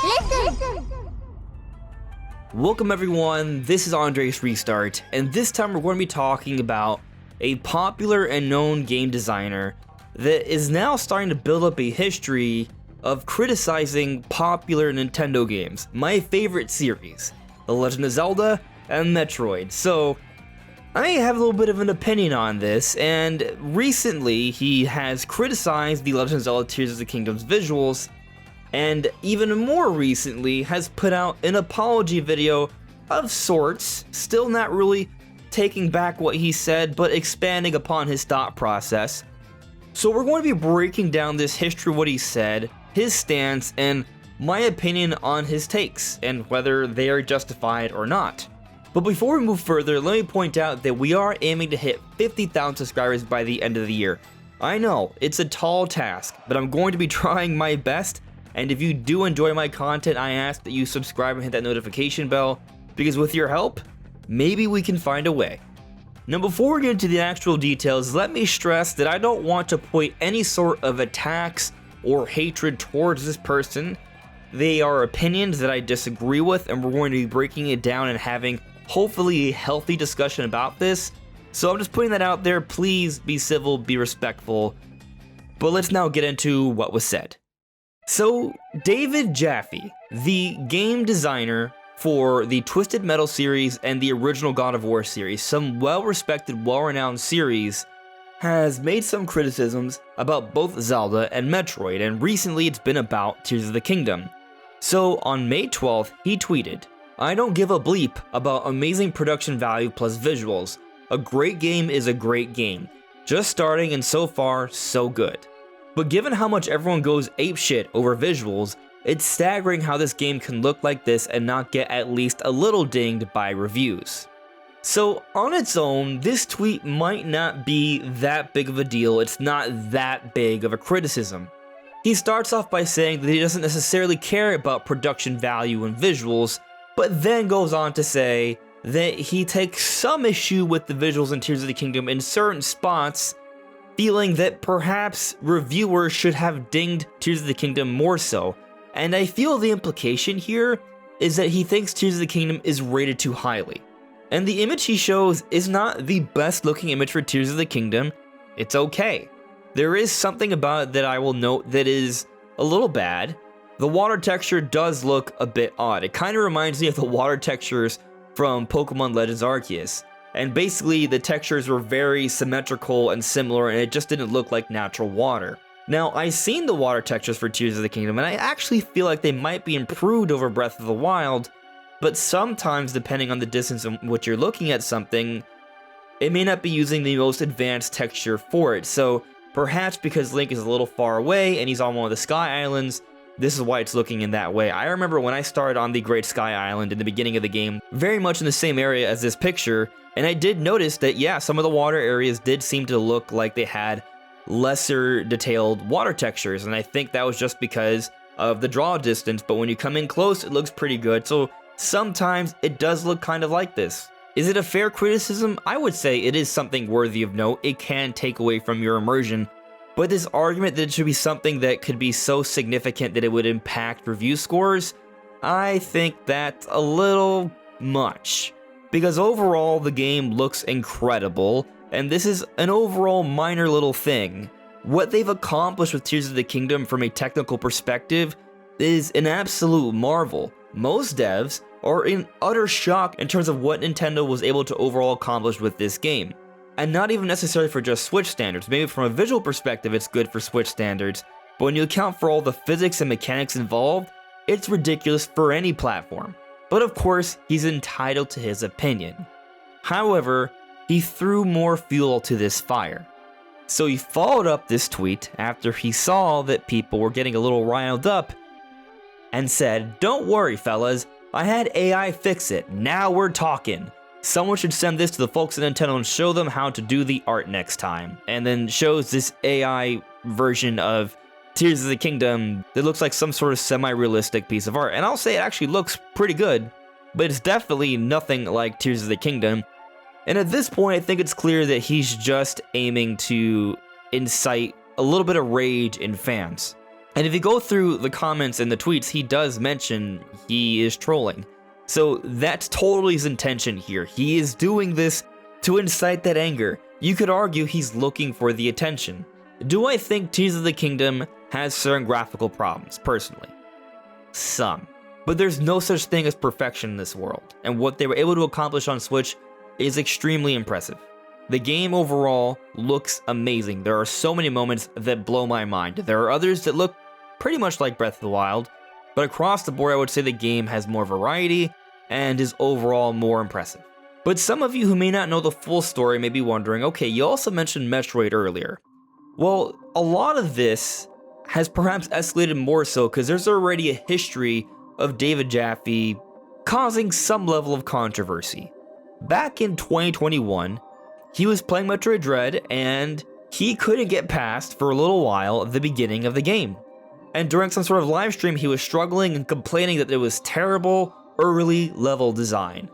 Listen! Welcome everyone, this is Andres Restart, and this time we're going to be talking about a popular and known game designer that is now starting to build up a history of criticizing popular Nintendo games, my favorite series, The Legend of Zelda and Metroid. So, I have a little bit of an opinion on this, and recently he has criticized The Legend of Zelda Tears of the Kingdom's visuals, and even more recently has put out an apology video of sorts, still not really taking back what he said, but expanding upon his thought process. So we're going to be breaking down this history of what he said, his stance, and my opinion on his takes, and whether they are justified or not. But before we move further, let me point out that we are aiming to hit 50,000 subscribers by the end of the year. I know, it's a tall task, but I'm going to be trying my best. And if you do enjoy my content, I ask that you subscribe and hit that notification bell, because with your help, maybe we can find a way. Now before we get into the actual details, let me stress that I don't want to point any sort of attacks or hatred towards this person. They are opinions that I disagree with, and we're going to be breaking it down and having hopefully a healthy discussion about this. So I'm just putting that out there. Please be civil, be respectful. But let's now get into what was said. So, David Jaffe, the game designer for the Twisted Metal series and the original God of War series, some well-respected, well-renowned series, has made some criticisms about both Zelda and Metroid, and recently it's been about Tears of the Kingdom. So, on May 12th, he tweeted, "I don't give a bleep about amazing production value plus visuals. A great game is a great game. Just starting and so far, so good. But given how much everyone goes apeshit over visuals, it's staggering how this game can look like this and not get at least a little dinged by reviews." So on its own, this tweet might not be that big of a deal, it's not that big of a criticism. He starts off by saying that he doesn't necessarily care about production value and visuals, but then goes on to say that he takes some issue with the visuals in Tears of the Kingdom in certain spots, feeling that perhaps reviewers should have dinged Tears of the Kingdom more so. And I feel the implication here is that he thinks Tears of the Kingdom is rated too highly. And the image he shows is not the best looking image for Tears of the Kingdom. It's okay. There is something about it that I will note that is a little bad. The water texture does look a bit odd. It kind of reminds me of the water textures from Pokemon Legends Arceus. And basically, the textures were very symmetrical and similar, and it just didn't look like natural water. Now, I've seen the water textures for Tears of the Kingdom, and I actually feel like they might be improved over Breath of the Wild, but sometimes, depending on the distance in which you're looking at something, it may not be using the most advanced texture for it. So, perhaps because Link is a little far away, and he's on one of the Sky Islands, this is why it's looking in that way. I remember when I started on the Great Sky Island in the beginning of the game, very much in the same area as this picture, and I did notice that, yeah, some of the water areas did seem to look like they had lesser detailed water textures, and I think that was just because of the draw distance, but when you come in close, it looks pretty good, so sometimes it does look kind of like this. Is it a fair criticism? I would say it is something worthy of note. It can take away from your immersion, but this argument that it should be something that could be so significant that it would impact review scores, I think that's a little much. Because overall, the game looks incredible, and this is an overall minor little thing. What they've accomplished with Tears of the Kingdom from a technical perspective is an absolute marvel. Most devs are in utter shock in terms of what Nintendo was able to overall accomplish with this game. And not even necessarily for just Switch standards. Maybe from a visual perspective it's good for Switch standards, but when you account for all the physics and mechanics involved, it's ridiculous for any platform. But of course, he's entitled to his opinion. However, he threw more fuel to this fire. So he followed up this tweet after he saw that people were getting a little riled up and said, "Don't worry fellas, I had AI fix it, now we're talking. Someone should send this to the folks at Nintendo and show them how to do the art next time." And then shows this AI version of Tears of the Kingdom that looks like some sort of semi-realistic piece of art. And I'll say it actually looks pretty good, but it's definitely nothing like Tears of the Kingdom. And at this point, I think it's clear that he's just aiming to incite a little bit of rage in fans. And if you go through the comments and the tweets, he does mention he is trolling. So that's totally his intention here. He is doing this to incite that anger. You could argue he's looking for the attention. Do I think Tears of the Kingdom has certain graphical problems, personally? Some. But there's no such thing as perfection in this world, and what they were able to accomplish on Switch is extremely impressive. The game overall looks amazing. There are so many moments that blow my mind. There are others that look pretty much like Breath of the Wild, but across the board I would say the game has more variety and is overall more impressive. But some of you who may not know the full story may be wondering, okay, you also mentioned Metroid earlier. Well, a lot of this has perhaps escalated more so because there's already a history of David Jaffe causing some level of controversy. Back in 2021, he was playing Metroid Dread and he couldn't get past for a little while the beginning of the game. And during some sort of live stream, he was struggling and complaining that there was terrible early level design.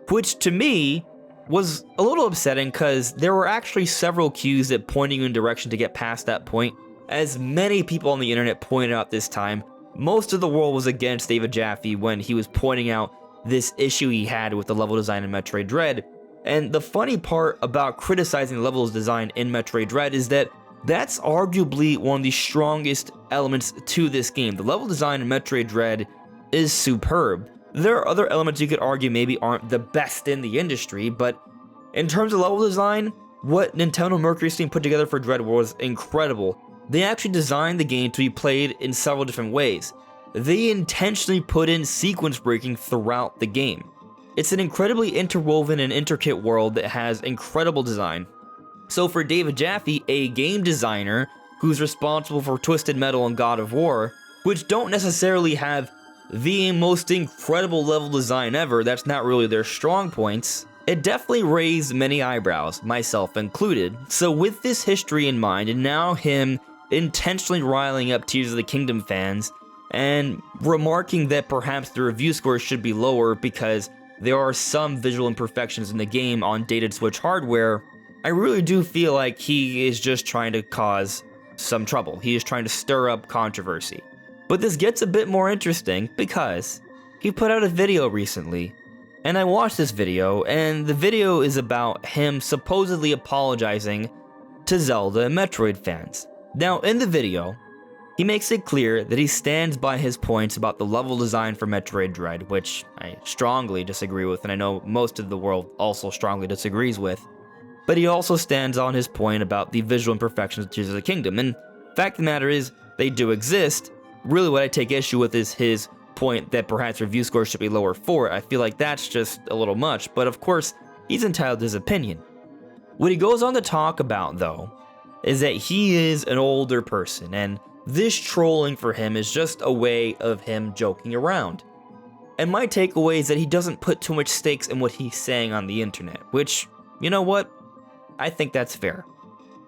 Which to me was a little upsetting because there were actually several cues that pointed you in direction to get past that point. As many people on the internet pointed out this time, most of the world was against David Jaffe when he was pointing out this issue he had with the level design in Metroid Dread. And the funny part about criticizing the levels design in Metroid Dread is that that's arguably one of the strongest elements to this game. The level design in Metroid Dread is superb. There are other elements you could argue maybe aren't the best in the industry, but in terms of level design, what Nintendo Mercury Steam put together for Dread was incredible. They actually designed the game to be played in several different ways. They intentionally put in sequence breaking throughout the game. It's an incredibly interwoven and intricate world that has incredible design. So for David Jaffe, a game designer who's responsible for Twisted Metal and God of War, which don't necessarily have the most incredible level design ever, that's not really their strong points, it definitely raised many eyebrows, myself included. So with this history in mind, and now him intentionally riling up Tears of the Kingdom fans, and remarking that perhaps the review scores should be lower because there are some visual imperfections in the game on dated Switch hardware, I really do feel like he is just trying to cause some trouble. He is trying to stir up controversy. But this gets a bit more interesting because he put out a video recently, and I watched this video, and the video is about him supposedly apologizing to Zelda and Metroid fans. Now, in the video, he makes it clear that he stands by his points about the level design for Metroid Dread, which I strongly disagree with, and I know most of the world also strongly disagrees with. But he also stands on his point about the visual imperfections of Tears of the Kingdom, and the fact of the matter is, they do exist. Really what I take issue with is his point that perhaps review scores should be lower for it. I feel like that's just a little much, but of course, he's entitled to his opinion. What he goes on to talk about, though, is that he is an older person, and this trolling for him is just a way of him joking around. And my takeaway is that he doesn't put too much stakes in what he's saying on the internet, which, you know what? I think that's fair.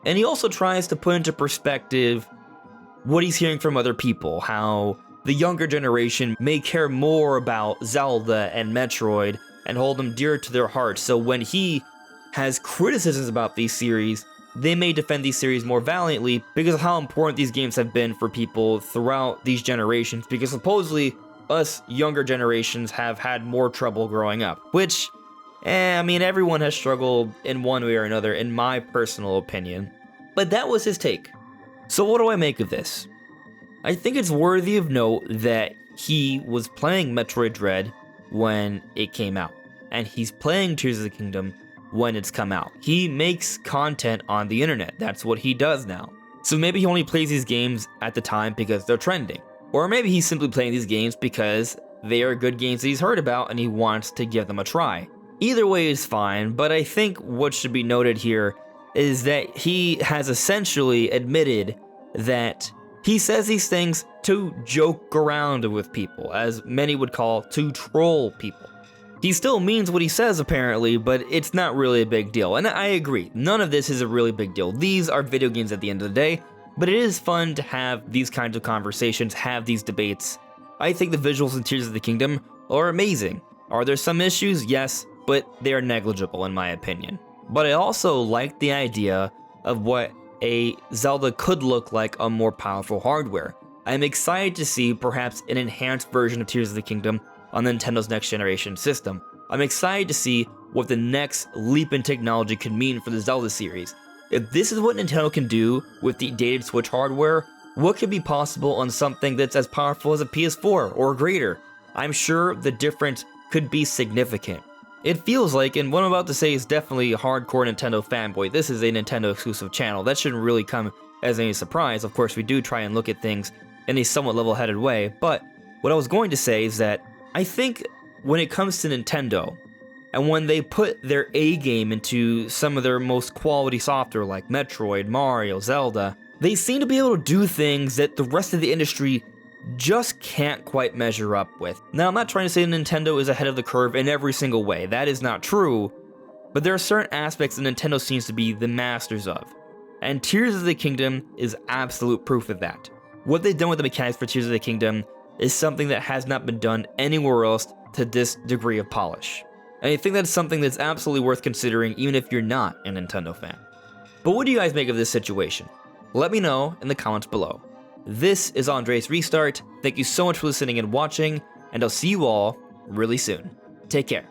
And he also tries to put into perspective what he's hearing from other people, how the younger generation may care more about Zelda and Metroid and hold them dear to their hearts, so when he has criticisms about these series, they may defend these series more valiantly because of how important these games have been for people throughout these generations, because supposedly us younger generations have had more trouble growing up, which, I mean, everyone has struggled in one way or another, in my personal opinion. But that was his take. So what do I make of this? I think it's worthy of note that he was playing Metroid Dread when it came out, and he's playing Tears of the Kingdom when it's come out. He makes content on the internet. That's what he does now. So maybe he only plays these games at the time because they're trending. Or maybe he's simply playing these games because they are good games that he's heard about and he wants to give them a try. Either way is fine, but I think what should be noted here is that he has essentially admitted that he says these things to joke around with people, as many would call to troll people. He still means what he says apparently, but it's not really a big deal. And I agree, none of this is a really big deal. These are video games at the end of the day, but it is fun to have these kinds of conversations, have these debates. I think the visuals in Tears of the Kingdom are amazing. Are there some issues? Yes, but they are negligible in my opinion. But I also like the idea of what a Zelda could look like on more powerful hardware. I'm excited to see perhaps an enhanced version of Tears of the Kingdom on Nintendo's next generation system. I'm excited to see what the next leap in technology could mean for the Zelda series. If this is what Nintendo can do with the dated Switch hardware, what could be possible on something that's as powerful as a PS4 or greater? I'm sure the difference could be significant. It feels like, and what I'm about to say is definitely a hardcore Nintendo fanboy, this is a Nintendo exclusive channel, that shouldn't really come as any surprise. Of course, we do try and look at things in a somewhat level-headed way, but what I was going to say is that I think when it comes to Nintendo, and when they put their A game into some of their most quality software like Metroid, Mario, Zelda, they seem to be able to do things that the rest of the industry just can't quite measure up with. Now, I'm not trying to say Nintendo is ahead of the curve in every single way, that is not true, but there are certain aspects that Nintendo seems to be the masters of, and Tears of the Kingdom is absolute proof of that. What they've done with the mechanics for Tears of the Kingdom is something that has not been done anywhere else to this degree of polish. And I think that's something that's absolutely worth considering even if you're not a Nintendo fan. But what do you guys make of this situation? Let me know in the comments below. This is Andreas Restart. Thank you so much for listening and watching, and I'll see you all really soon. Take care.